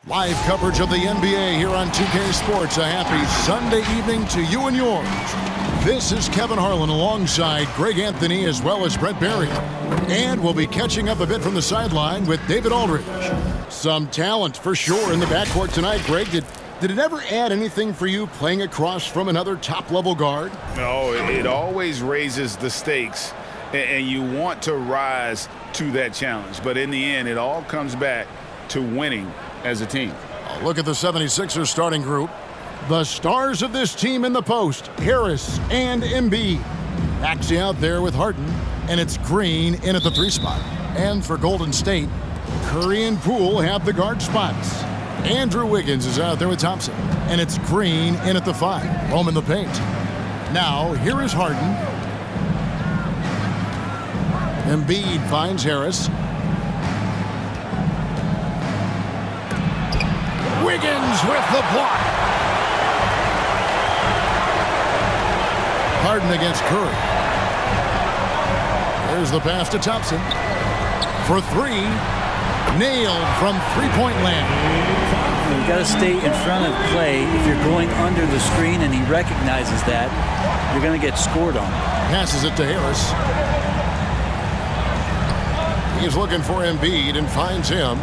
Live coverage of the NBA here on 2K Sports. A happy Sunday evening to you and yours. This is Kevin Harlan alongside Greg Anthony as well as Brett Barry. And we'll be catching up a bit from the sideline with David Aldridge. Some talent for sure in the backcourt tonight. Greg, did it ever add anything for you playing across from another top-level guard? No, it always raises the stakes, and you want to rise to that challenge. But in the end, it all comes back to winning as a team. Look at the 76ers starting group. The stars of this team in the post, Harris and Embiid. Maxey out there with Harden, and it's Green in at the 3 spot. And for Golden State, Curry and Poole have the guard spots. Andrew Wiggins is out there with Thompson, and it's Green in at the 5. Home in the paint. Now, here is Harden. Embiid finds Harris. Wiggins with the block. Harden against Curry. There's the pass to Thompson. For 3. Nailed from three-point land. You've got to stay in front of Clay. If you're going under the screen and he recognizes that, you're going to get scored on. Passes it to Harris. He's looking for Embiid and finds him.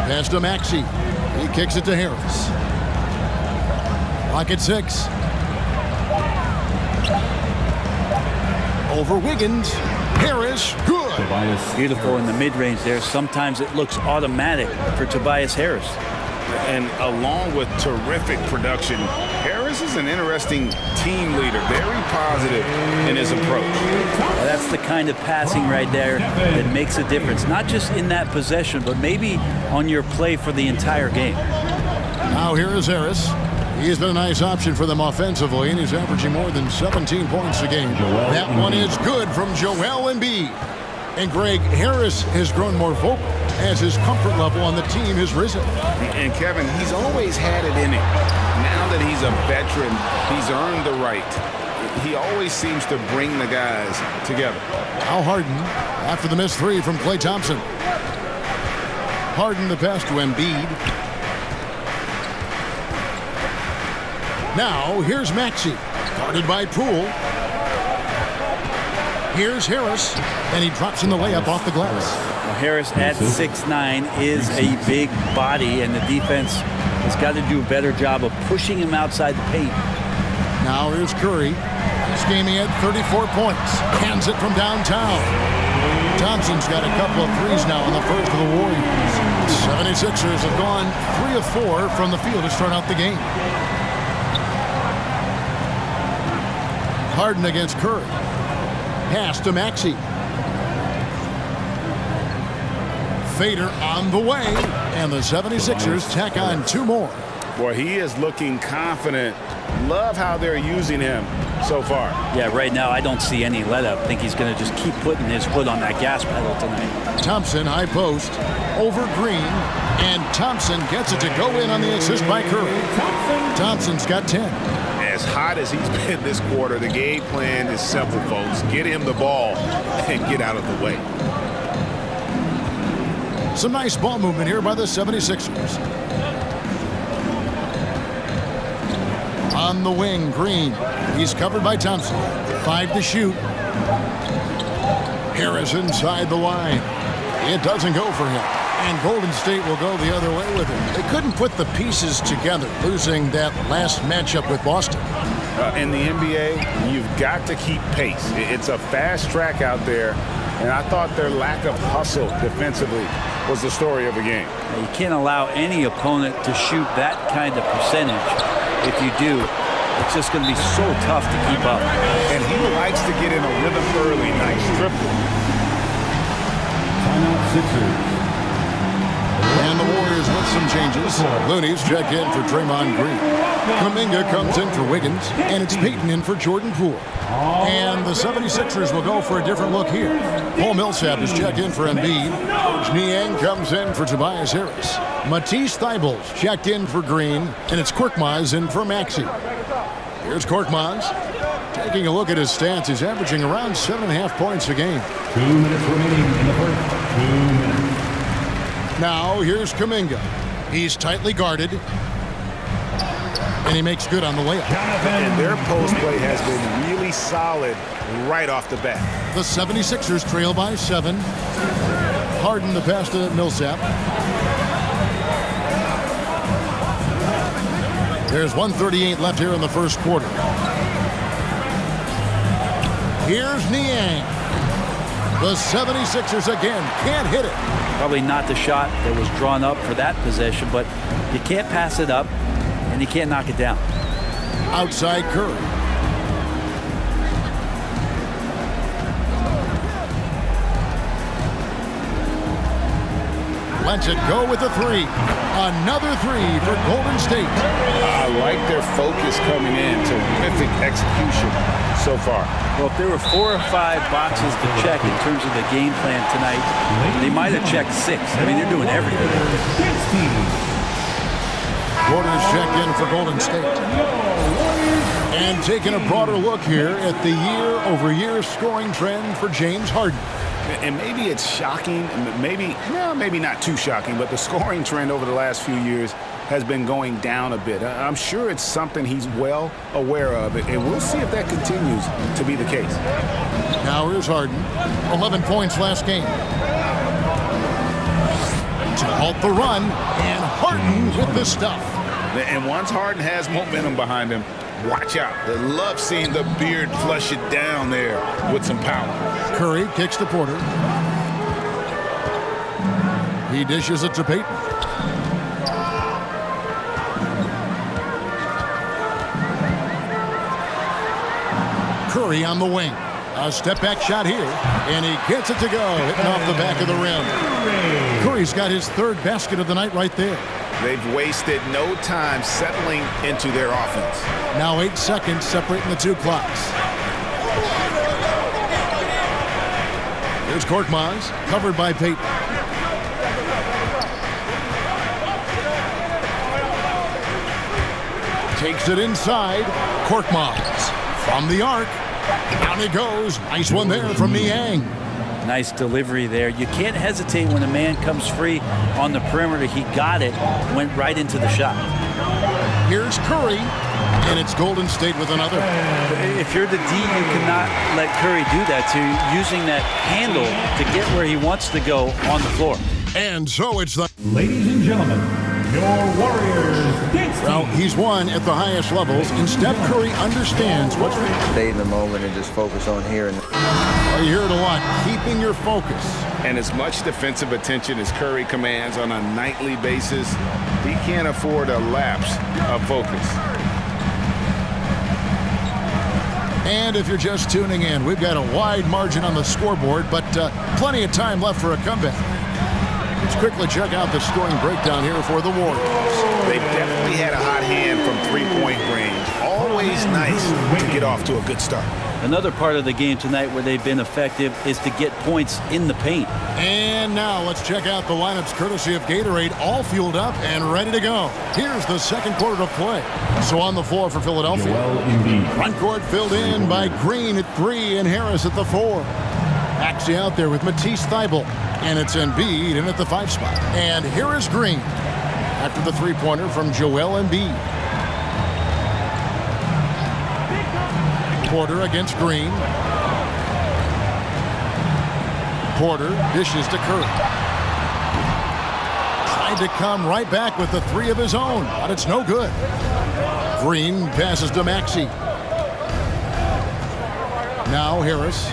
Pass to Maxey. He kicks it to Harris. Clock at 6. Over Wiggins. Harris, good. Beautiful in the mid-range there. Sometimes it looks automatic for Tobias Harris. And along with terrific production, Harris is an interesting team leader. Very positive in his approach. Well, that's the kind of passing right there that makes a difference. Not just in that possession, but maybe on your play for the entire game. Now here is Harris. He's been a nice option for them offensively, and he's averaging more than 17 points a game. That one is good from Joel Embiid. And Greg, Harris has grown more vocal as his comfort level on the team has risen. And Kevin, he's always had it in him. Now that he's a veteran, he's earned the right. He always seems to bring the guys together. Now Harden, after the missed 3 from Klay Thompson. Harden the pass to Embiid. Now, here's Maxey, guarded by Poole. Here's Harris, and he drops in the layup off the glass. Well, Harris at 6'9" is a big body, and the defense has got to do a better job of pushing him outside the paint. Now here's Curry. This game he had 34 points. Hands it from downtown. Thompson's got a couple of threes now on the first for the Warriors. 76ers have gone 3 of 4 from the field to start out the game. Harden against Curry. Pass to Maxey. Fader on the way. And the 76ers tack on 2 more. Boy, he is looking confident. Love how they're using him so far. Yeah, right now I don't see any let-up. I think he's going to just keep putting his foot on that gas pedal tonight. Thompson, high post. Over Green. And Thompson gets it to go in on the assist by Curry. Thompson's got 10. As hot as he's been this quarter, the game plan is simple, folks. Get him the ball and get out of the way. Some nice ball movement here by the 76ers. On the wing, Green. He's covered by Thompson. 5 to shoot. Harris inside the line. It doesn't go for him. And Golden State will go the other way with him. They couldn't put the pieces together, losing that last matchup with Boston. In the NBA, you've got to keep pace. It's a fast track out there, and I thought their lack of hustle defensively was the story of the game. You can't allow any opponent to shoot that kind of percentage. If you do, it's just going to be so tough to keep up. And he likes to get in a rhythm early. Nice triple. Timeout Sixers. And the Warriors with some changes. Looney's checked in for Draymond Green. Kuminga comes in for Wiggins. And it's Payton in for Jordan Poole. And the 76ers will go for a different look here. Paul Millsap is checked in for Embiid. Niang comes in for Tobias Harris. Matisse Thybulle's checked in for Green. And it's Korkmaz in for Maxey. Here's Korkmaz. Taking a look at his stats, he's averaging around 7.5 points a game. 2 minutes remaining in the first. 2 minutes. Now here's Kuminga. He's tightly guarded. And he makes good on the layup. And their post play has been really solid right off the bat. The 76ers trail by 7. Harden the pass to Millsap. There's 1:38 left here in the first quarter. Here's Niang. The 76ers again can't hit it. Probably not the shot that was drawn up for that possession, but you can't pass it up and you can't knock it down. Outside Curry. Lets it go with the 3. Another 3 for Golden State. I like their focus coming in. Terrific execution so far. Well, if there were 4 or 5 boxes to check in terms of the game plan tonight, they might have checked 6. I mean, they're doing everything. Quarters check in for Golden State. And taking a broader look here at the year-over-year scoring trend for James Harden. And maybe it's shocking, maybe not too shocking, but the scoring trend over the last few years has been going down a bit. I'm sure it's something he's well aware of, and we'll see if that continues to be the case. Now here's Harden. 11 points last game. To halt the run, and Harden with the stuff. And once Harden has momentum behind him, watch out. They love seeing the beard flush it down there with some power. Curry kicks to Porter. He dishes it to Payton. Curry on the wing. A step-back shot here, and he gets it to go, hitting off the back of the rim. Curry's got his 3rd basket of the night right there. They've wasted no time settling into their offense. Now 8 seconds separating the 2 clocks. Here's Korkmaz, covered by Payton. Takes it inside. Korkmaz from the arc. Down he goes. Nice one there from Niang. Nice delivery there. You can't hesitate when a man comes free on the perimeter. He got it, went right into the shot. Here's Curry, and it's Golden State with another. If you're the D, you cannot let Curry do that to you, using that handle to get where he wants to go on the floor. And so it's the... Ladies and gentlemen, your Warriors dance team. Well, he's won at the highest levels, and Steph Curry understands what's... Stay in the moment and just focus on here. You hear it a lot, keeping your focus. And as much defensive attention as Curry commands on a nightly basis, he can't afford a lapse of focus. And if you're just tuning in, we've got a wide margin on the scoreboard, but plenty of time left for a comeback. Let's quickly check out the scoring breakdown here for the Warriors. They've definitely had a hot hand from three-point range. Always nice to get off to a good start. Another part of the game tonight where they've been effective is to get points in the paint. And now let's check out the lineups courtesy of Gatorade, all fueled up and ready to go. Here's the second quarter of play. So on the floor for Philadelphia. Joel Embiid. Front court filled in by Green at 3 and Harris at the 4. Maxey out there with Matisse Thybulle. And it's Embiid in at the 5 spot. And here is Green after the three-pointer from Joel Embiid. Porter against Green. Porter dishes to Curry. Tried to come right back with the 3 of his own, but it's no good. Green passes to Maxey. Now Harris.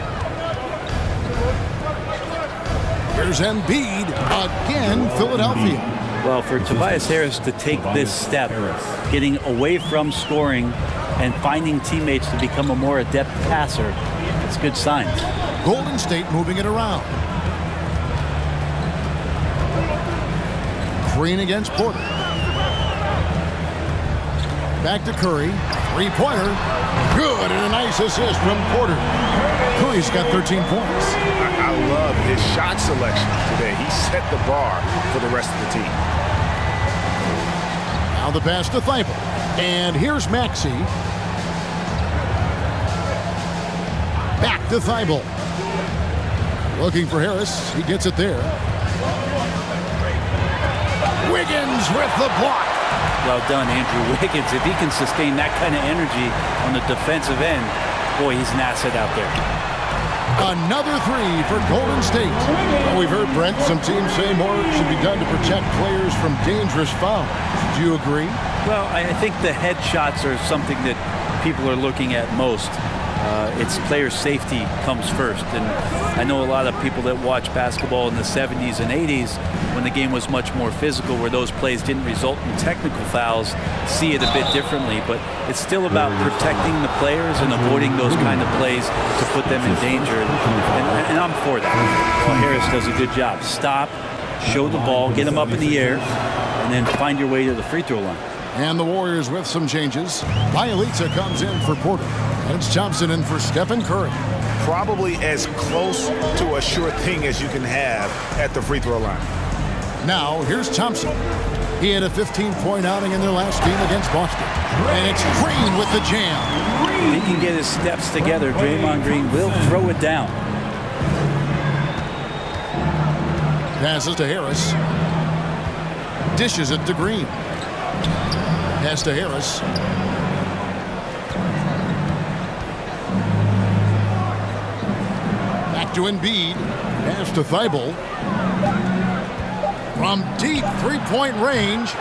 Here's Embiid again, Philadelphia. Well, for Tobias Harris to take this step, getting away from scoring and finding teammates to become a more adept passer, it's good signs. Golden State moving it around. Green against Porter. Back to Curry. Three-pointer. Good, and a nice assist from Porter. Curry's got 13 points. I love his shot selection today. He set the bar for the rest of the team. Now the pass to Thybulle. And here's Maxey. Back to Thybulle. Looking for Harris. He gets it there. Wiggins with the block. Well done, Andrew Wiggins. If he can sustain that kind of energy on the defensive end, boy, he's an asset out there. Another three for Golden State. Well, we've heard, Brent, some teams say more should be done to protect players from dangerous fouls. Do you agree? Well, I think the head shots are something that people are looking at most. It's player safety comes first. And I know a lot of people that watch basketball in the 70s and 80s when the game was much more physical, where those plays didn't result in technical fouls, see it a bit differently. But it's still about protecting the players and avoiding those kind of plays to put them in danger. And I'm for that. Well, Harris does a good job. Stop, show the ball, get them up in the air, and then find your way to the free throw line. And the Warriors with some changes. Bielitsa comes in for Porter. And it's Thompson in for Stephen Curry. Probably as close to a sure thing as you can have at the free throw line. Now, here's Thompson. He had a 15-point outing in their last game against Boston. And it's Green with the jam. If he can get his steps together, Draymond Green will throw it down. Passes to Harris. Dishes it to Green. Pass to Harris. Back to Embiid. Pass to Thibault. From deep three-point range.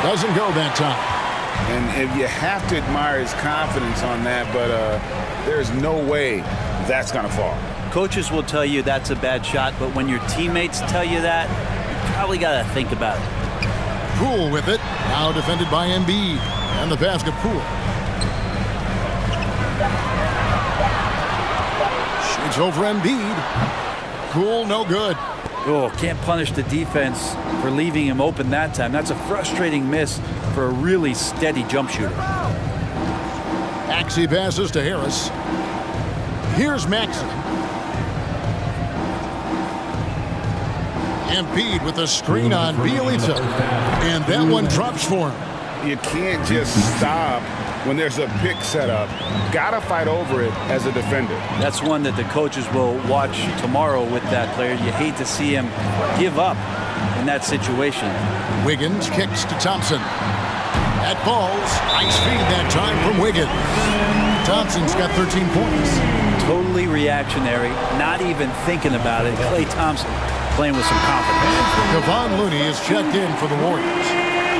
Doesn't go that time. And if you have to admire his confidence on that, but there's no way that's going to fall. Coaches will tell you that's a bad shot, but when your teammates tell you that, you probably got to think about it. Poole with it. Now defended by Embiid. And the pass to Poole. Shoots over Embiid. Poole, no good. Oh, can't punish the defense for leaving him open that time. That's a frustrating miss for a really steady jump shooter. Maxey passes to Harris. Here's Maxey. Embiid with a screen on Bielitsa. And that one drops for him. You can't just stop when there's a pick set up. Gotta fight over it as a defender. That's one that the coaches will watch tomorrow with that player. You hate to see him give up in that situation. Wiggins kicks to Thompson. That falls. Nice feed that time from Wiggins. Thompson's got 13 points. Totally reactionary, not even thinking about it. Klay Thompson playing with some confidence. Kevon Looney is checked in for the Warriors.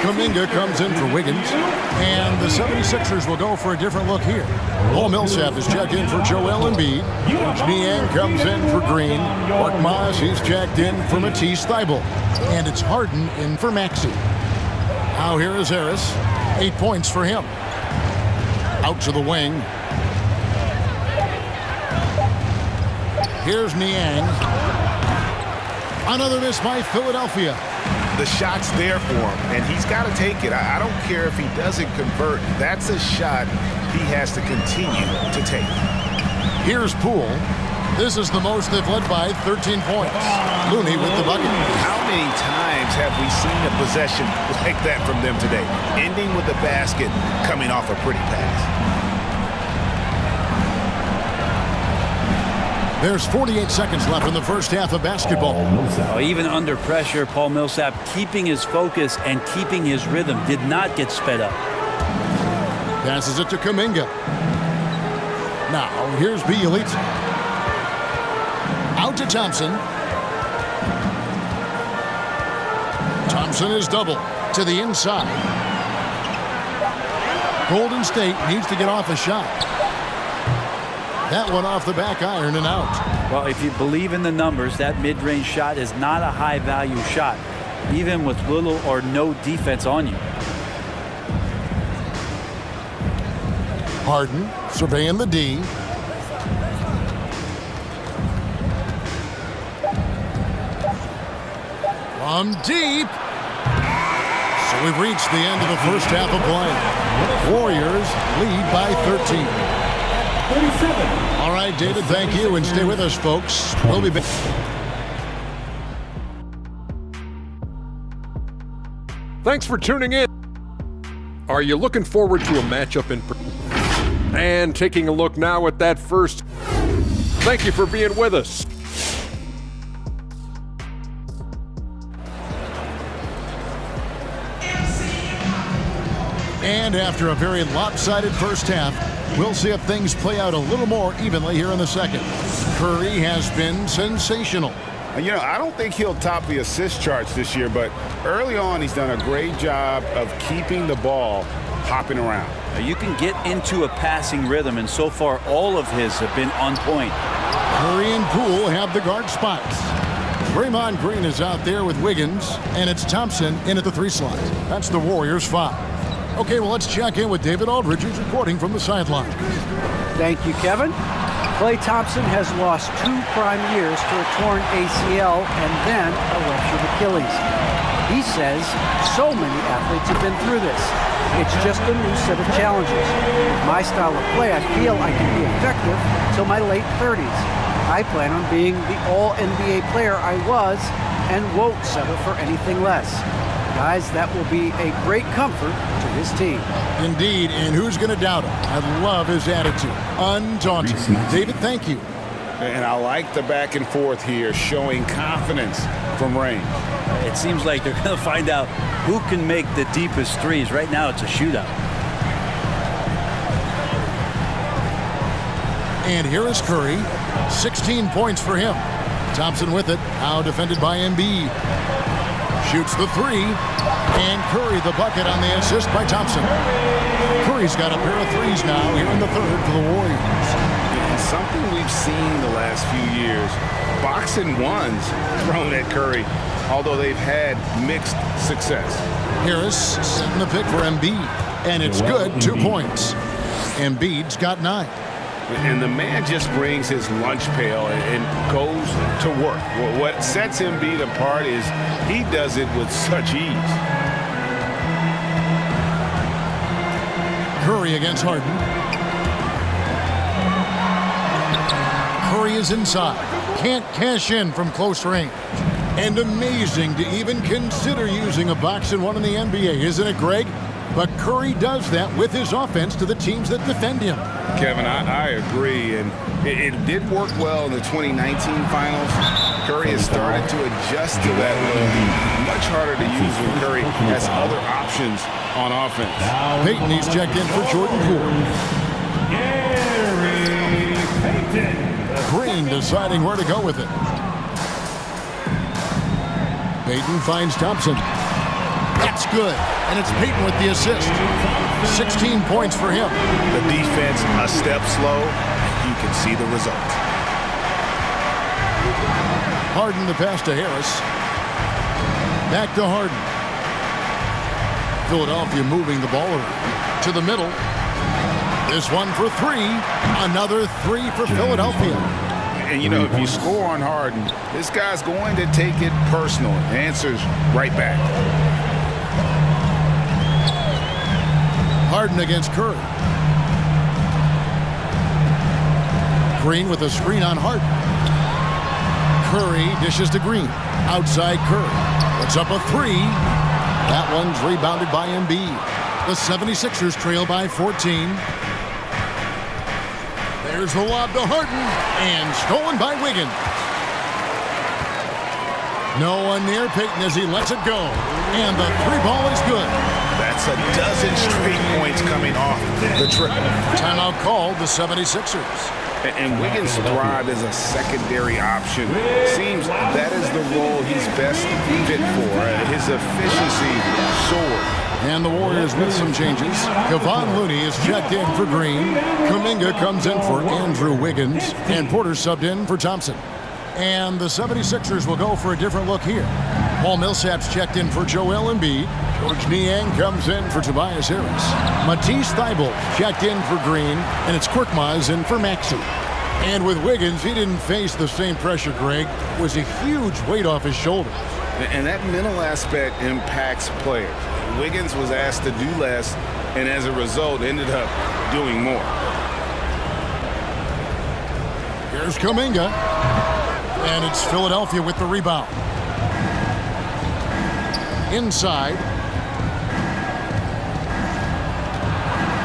Kuminga comes in for Wiggins. And the 76ers will go for a different look here. Paul Millsap is checked in for Joel Embiid. Niang comes in for Green. Mark Moss, he's checked in for Matisse Thybulle. And it's Harden in for Maxey. Now here is Harris. 8 points for him. Out to the wing. Here's Niang. Another miss by Philadelphia. The shot's there for him, and he's got to take it. I don't care if he doesn't convert. That's a shot he has to continue to take. Here's Poole. This is the most they've led by 13 points. Looney with the bucket. How many times have we seen a possession like that from them today? Ending with a basket, coming off a pretty pass. There's 48 seconds left in the first half of basketball. Oh, even under pressure, Paul Millsap keeping his focus and keeping his rhythm. Did not get sped up. Passes it to Kuminga. Now, here's Bielitsa. Out to Thompson. Thompson is double to the inside. Golden State needs to get off a shot. That one off the back iron and out. Well, if you believe in the numbers, that mid-range shot is not a high-value shot, even with little or no defense on you. Harden surveying the D. From deep. So we've reached the end of the first half of play. Warriors lead by 13. 37. All right, David, thank you, and stay with us, folks. We'll be back. Thanks for tuning in. Are you looking forward to a matchup in and taking a look now at that first? Thank you for being with us. And after a very lopsided first half, we'll see if things play out a little more evenly here in the second. Curry has been sensational. You know, I don't think he'll top the assist charts this year, but early on he's done a great job of keeping the ball hopping around. You can get into a passing rhythm, and so far all of his have been on point. Curry and Poole have the guard spots. Draymond Green is out there with Wiggins, and it's Thompson in at the 3 slot. That's the Warriors 5. Okay, well, let's check in with David Aldridge, who's reporting from the sideline. Thank you, Kevin. Klay Thompson has lost 2 prime years to a torn ACL and then a ruptured Achilles. He says so many athletes have been through this. It's just a new set of challenges. With my style of play, I feel I can be effective till my late 30s. I plan on being the all-NBA player I was and won't settle for anything less. Guys, that will be a great comfort to his team. Indeed, and who's going to doubt him? I love his attitude. Undaunted. David, thank you. And I like the back and forth here, showing confidence from range. It seems like they're going to find out who can make the deepest threes. Right now it's a shootout. And here is Curry. 16 points for him. Thompson with it. Now defended by Embiid. Shoots the 3. And Curry the bucket on the assist by Thompson. Curry's got a pair of threes now here in the third for the Warriors. And something we've seen the last few years, boxing ones thrown at Curry, although they've had mixed success. Harris setting the pick for Embiid. And it's good. 2 points. Embiid's got 9. And the man just brings his lunch pail and goes to work. What sets Embiid apart is he does it with such ease. Curry against Harden. Curry is inside. Can't cash in from close range. And amazing to even consider using a box and one in the NBA, isn't it, Greg? But Curry does that with his offense to the teams that defend him. Kevin, I agree, and it did work well in the 2019 finals. Curry has started to adjust to that. Much harder to use when Curry has other options on offense. Payton, he's checked in for Jordan Poole. Gary Payton. Green deciding where to go with it. Payton finds Thompson. That's good. And it's Payton with the assist. 16 points for him. The defense a step slow. You can see the result. Harden the pass to Harris. Back to Harden. Philadelphia moving the ball around to the middle. This one for 3. Another 3 for Philadelphia. And, you know, if you score on Harden, this guy's going to take it personal. Answers right back. Harden against Curry. Green with a screen on Harden. Curry dishes to Green. Outside Curry. Puts up a 3. That one's rebounded by Embiid. The 76ers trail by 14. There's the lob to Harden. And stolen by Wiggins. No one near Payton as he lets it go. And the 3 ball is good. That's a dozen straight points coming off the triple. Timeout called the 76ers. And Wiggins thrive as a secondary option. Seems that is the role he's best fit for. His efficiency soared. And the Warriors with some changes. Kevon Looney is checked in for Green. Kuminga comes in for Andrew Wiggins. And Porter subbed in for Thompson. And the 76ers will go for a different look here. Paul Millsap's checked in for Joel Embiid. George Niang comes in for Tobias Harris. Matisse Thybulle checked in for Green. And it's Korkmaz in for Maxey. And with Wiggins, he didn't face the same pressure, Greg. It was a huge weight off his shoulders. And that mental aspect impacts players. Wiggins was asked to do less, and as a result, ended up doing more. Here's Kuminga. And it's Philadelphia with the rebound. Inside.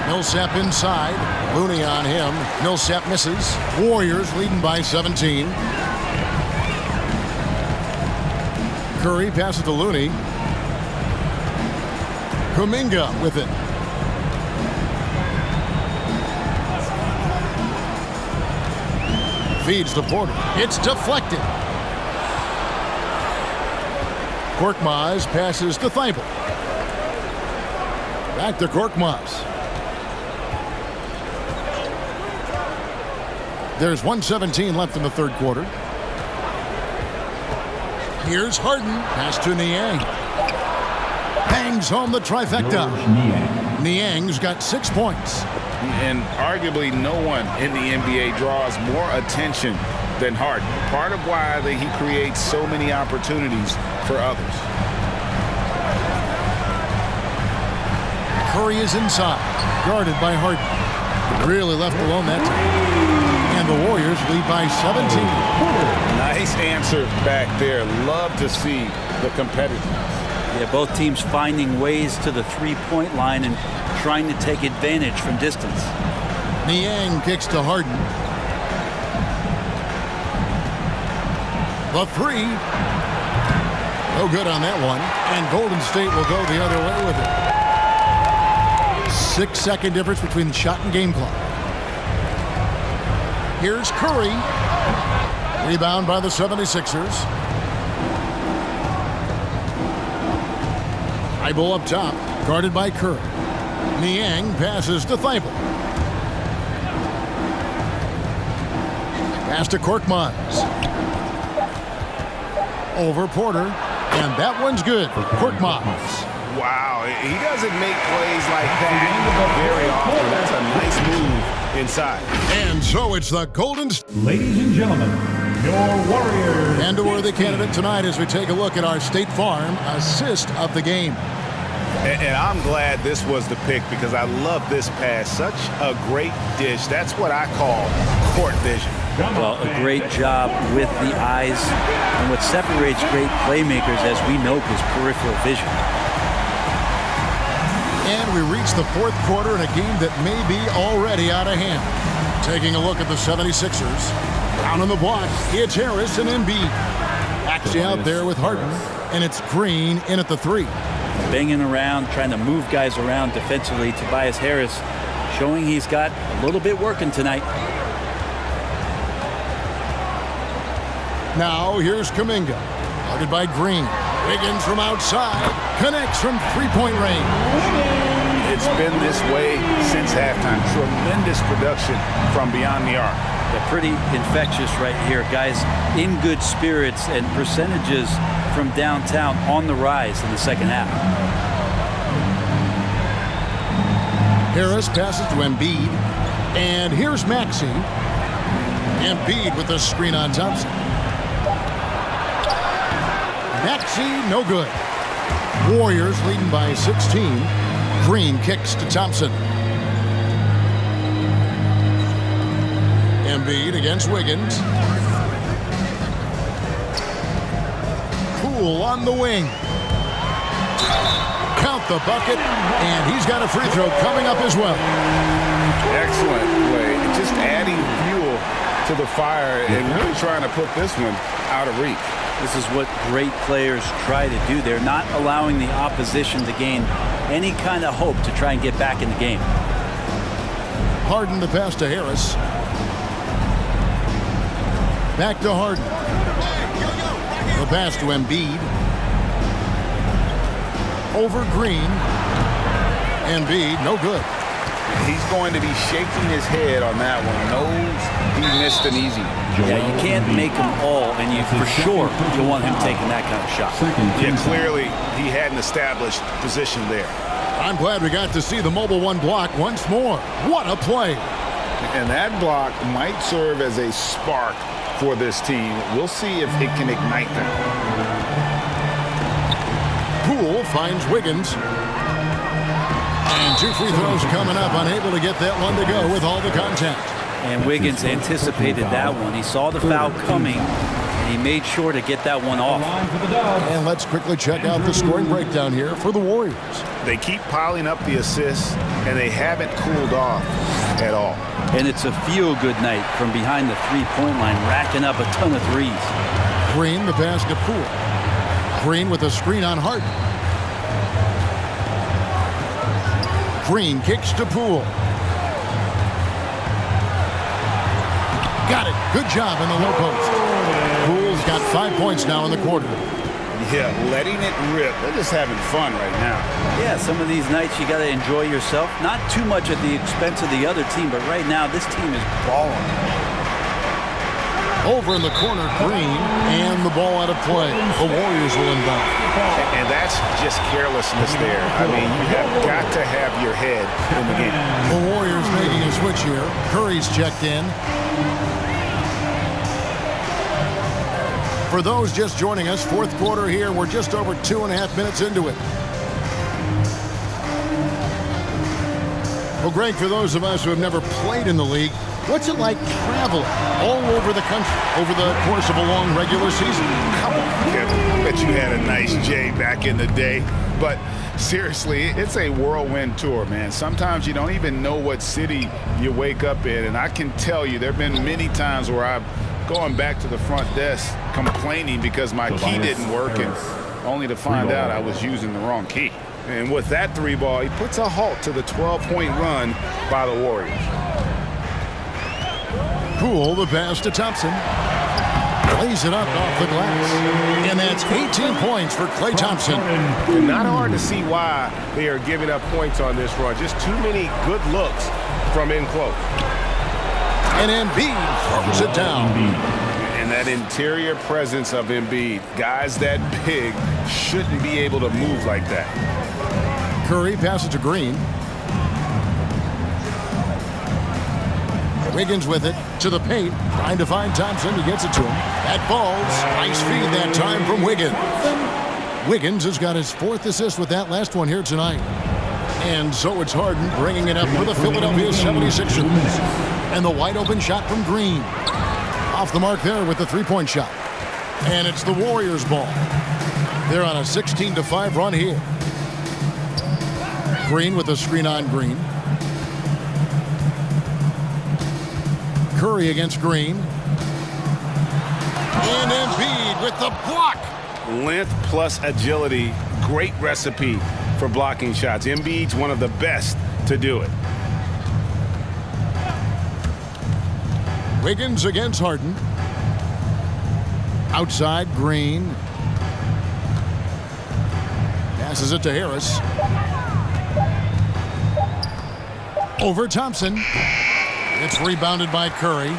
Millsap inside. Looney on him. Millsap misses. Warriors leading by 17. Curry passes to Looney. Kuminga with it. Feeds to Porter. It's deflected. Korkmaz passes to Thibault. Back to Korkmaz. There's 1:17 left in the third quarter. Here's Harden. Pass to Niang. Bangs home the trifecta. Niang's got 6 points. And arguably no one in the NBA draws more attention than Harden. Part of why he creates so many opportunities for others. Curry is inside, guarded by Harden. Really left alone that time. And the Warriors lead by 17. Nice answer back there. Love to see the competitiveness. Yeah, both teams finding ways to the three-point line and trying to take advantage from distance. Niang kicks to Harden. The three. No good on that one. And Golden State will go the other way with it. 6-second difference between the shot and game clock. Here's Curry. Rebound by the 76ers. Thibault up top, guarded by Curry. Niang passes to Thibault. Pass to Korkmaz. Over Porter, and that one's good for Korkmaz. Wow, he doesn't make plays like that very often. That's a nice move inside. And so it's the Golden State. Ladies and gentlemen, your Warriors. And a worthy candidate tonight as we take a look at our State Farm assist of the game. And I'm glad this was the pick because I love this pass. Such a great dish. That's what I call court vision. Well, a great job with the eyes. And what separates great playmakers, as we know, is peripheral vision. And we reach the fourth quarter in a game that may be already out of hand. Taking a look at the 76ers. Down on the block, it's Harris and Embiid. Actually out there with Harden, and it's Green in at the three. Banging around, trying to move guys around defensively. Tobias Harris showing he's got a little bit working tonight. Now here's Kuminga, guarded by Green. Wiggins from outside, connects from three-point range. It's been this way since halftime. Tremendous production from beyond the arc. They're pretty infectious right here. Guys in good spirits and percentages from downtown on the rise in the second half. Harris passes to Embiid. And here's Maxey. Embiid with the screen on Thompson. Maxey, no good. Warriors leading by 16. Green kicks to Thompson. Embiid against Wiggins. Poole on the wing. Count the bucket, and he's got a free throw coming up as well. Excellent play. Just adding fuel to the fire and really trying to put this one out of reach. This is what great players try to do. They're not allowing the opposition to gain any kind of hope to try and get back in the game. Harden the pass to Harris. Back to Harden. The pass to Embiid. Over Green. Embiid, no good. He's going to be shaking his head on that one. Knows he missed an easy. Yeah, you can't make them all, and you for sure you want him taking that kind of shot. Yeah, clearly he had an established position there. I'm glad we got to see the Mobile One block once more. What a play. And that block might serve as a spark for this team. We'll see if it can ignite them. Poole finds Wiggins. And two free throws coming up, unable to get that one to go with all the contact. And Wiggins anticipated that one. He saw the foul coming, and he made sure to get that one off. And let's quickly check out the scoring breakdown here for the Warriors. They keep piling up the assists, and they haven't cooled off at all. And it's a feel-good night from behind the three-point line, racking up a ton of threes. Green, the pass to Poole. Green with a screen on Harden. Green kicks to Poole. Got it. Good job in the low post. Poole's got 5 points now in the quarter. Yeah, letting it rip. They're just having fun right now. Yeah, some of these nights you got to enjoy yourself. Not too much at the expense of the other team, but right now this team is balling. Over in the corner, Green, and the ball out of play. The Warriors will inbound. And that's just carelessness there. I mean, you have got to have your head in the game. The Warriors making a switch here. Curry's checked in. For those just joining us, fourth quarter here. We're just over 2.5 minutes into it. Well, Greg, for those of us who have never played in the league, what's it like traveling all over the country over the course of a long regular season? Come on, Kevin. I bet you had a nice J back in the day. But seriously, it's a whirlwind tour, man. Sometimes you don't even know what city you wake up in. And I can tell you there have been many times where I've gone back to the front desk complaining because my key didn't work, and only to find out I was using the wrong key. And with that 3-ball, he puts a halt to the 12-point run by the Warriors. Poole, the pass to Thompson. Lays it up off the glass. And that's 18 points for Klay Thompson. Not hard to see why they are giving up points on this run. Just too many good looks from in close. And Embiid throws it down. And that interior presence of Embiid, guys that big shouldn't be able to move like that. Curry passes to Green. Wiggins with it to the paint, trying to find Thompson. He gets it to him. That falls. Nice feed that time from Wiggins. Wiggins has got his 4th assist with that last one here tonight. And so it's Harden bringing it up for the Philadelphia 76ers. And the wide open shot from Green. Off the mark there with the 3-point shot. And it's the Warriors' ball. They're on a 16-5 run here. Green with the screen on Green. Curry against Green. And Embiid with the block. Length plus agility, great recipe for blocking shots. Embiid's one of the best to do it. Wiggins against Harden. Outside, Green. Passes it to Harris. Over Thompson. It's rebounded by Curry.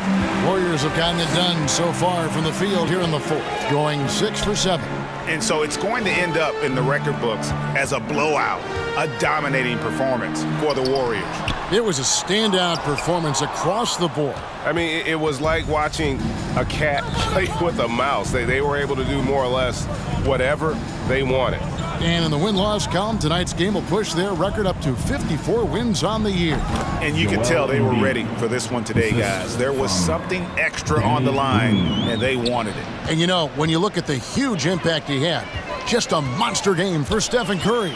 Warriors have gotten it done so far from the field here in the 4th, going 6 for 7. And so it's going to end up in the record books as a blowout, a dominating performance for the Warriors. It was a standout performance across the board. I mean, it was like watching a cat play with a mouse. They were able to do more or less whatever they wanted. And in the win-loss column, tonight's game will push their record up to 54 wins on the year. And you can tell they were ready for this one today, guys. There was something extra on the line, and they wanted it. And you know, when you look at the huge impact he had, just a monster game for Stephen Curry.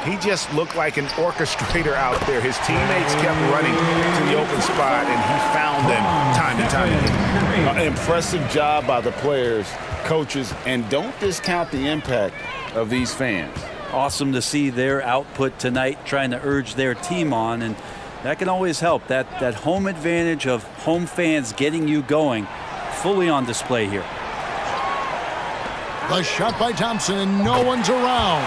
He just looked like an orchestrator out there. His teammates kept running to the open spot, and he found them time and time again. An impressive job by the players, coaches, and don't discount the impact of these fans. Awesome to see their output tonight, trying to urge their team on, and that can always help. That home advantage of home fans getting you going, fully on display here. The shot by Thompson, and no one's around.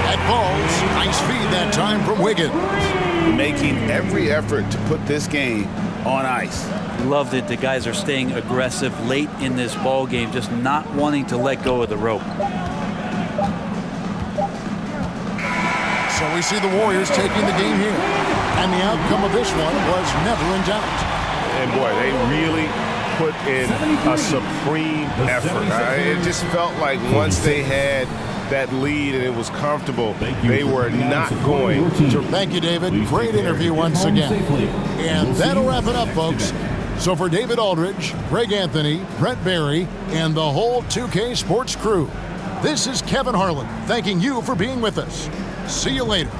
That falls. Nice feed that time from Wiggins. Making every effort to put this game on ice. Loved it. The guys are staying aggressive late in this ball game, just not wanting to let go of the rope. So we see the Warriors taking the game here. And the outcome of this one was never in doubt. And boy, they really put in a supreme effort. It just felt like once they had that lead and it was comfortable, they were not going to. Thank you, David. Great interview once again. And that'll wrap it up, folks. So for David Aldridge, Greg Anthony, Brett Barry, and the whole 2K Sports crew, this is Kevin Harlan thanking you for being with us. See you later.